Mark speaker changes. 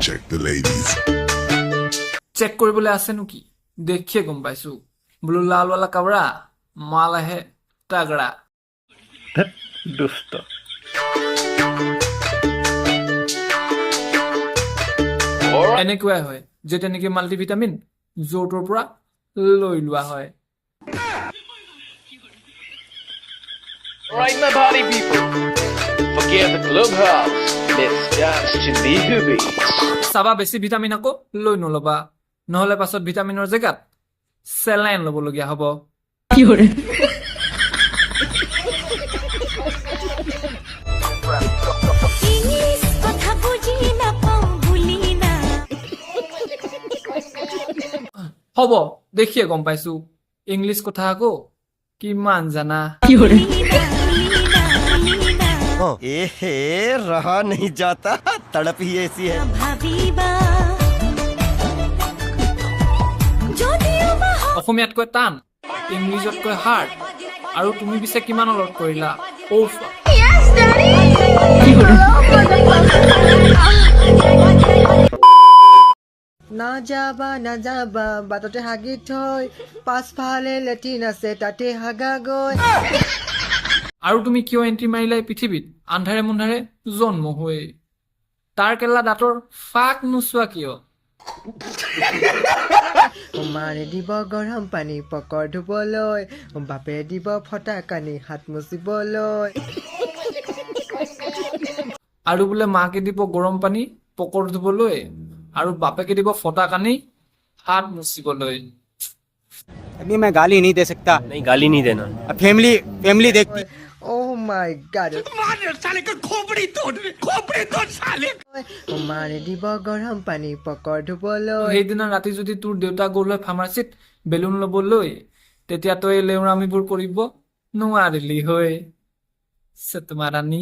Speaker 1: check the ladies.
Speaker 2: Check কৰিবলৈ আছে নেকি দেখিয়ে গম পাইছো বোলো লালৱালা কাবৰা মাল আহে তাগৰা
Speaker 3: দুষ্ট
Speaker 2: এনেকুৱাই হয় যেতিয়া নেকি মাল্টিভিটামিন জোৰটোৰ পৰা লৈ লোৱা হয়
Speaker 4: Alright, my party people. Forget the clubhouse. Let's dance to the hoobies.
Speaker 2: চাবা বেছি ভিটামিন আকৌ লৈ নলবা নহলে পাছত ভিটামিনৰ জেগাত চেলাইন ল'বলগীয়া হ'ব হ'ব দেখিয়ে গম পাইছো ইংলিছ কথা আকৌ কিমান জানা
Speaker 5: एहे रहा नहीं जाता तड़प ही ऐसी है
Speaker 2: অসমীয়াতকৈ টান ইংলিছতকৈ হাৰ্ড আৰু তুমি পিছে কিমান অলপ কৰিলা ওফ
Speaker 6: না যাবা বাটতে হাগি থৈ পাছফালে লেট্ৰিন আছে তাতে হাগা গৈ
Speaker 2: আৰু তুমি কিয় এণ্ট্ৰি মাৰিলাই পৃথিৱীত আন্ধাৰে মুন্ধাৰে জন্ম হৈ তাৰ কেলা দাঁতৰ ফাক নোচোৱা কিয়
Speaker 6: মাৰে দিব গৰম পানী পকৰ ধুবলৈ বাপে দিব ফটা কানি হাত মুচিবলৈ
Speaker 2: আৰু বোলে মাকে দিব গৰম পানী পকৰ ধুবলৈ আৰু বাপেকে দিব ফটা কানি হাত মুচিবলৈ
Speaker 7: अभी मैं गाली नहीं दे सकता
Speaker 3: नहीं गाली नहीं देना
Speaker 7: फैमिली देखती
Speaker 6: Oh my God! মাৰে দিব গৰম পানী পকৰ ধুবলৈ
Speaker 2: সেইদিনা ৰাতি যদি তোৰ দেউতা গ'ল হয় ফাৰ্মাচীত বেলুন ল'বলৈ তেতিয়া তই লেউৰামিবোৰ কৰিব নোৱাৰিলি হৈ তোমাৰানী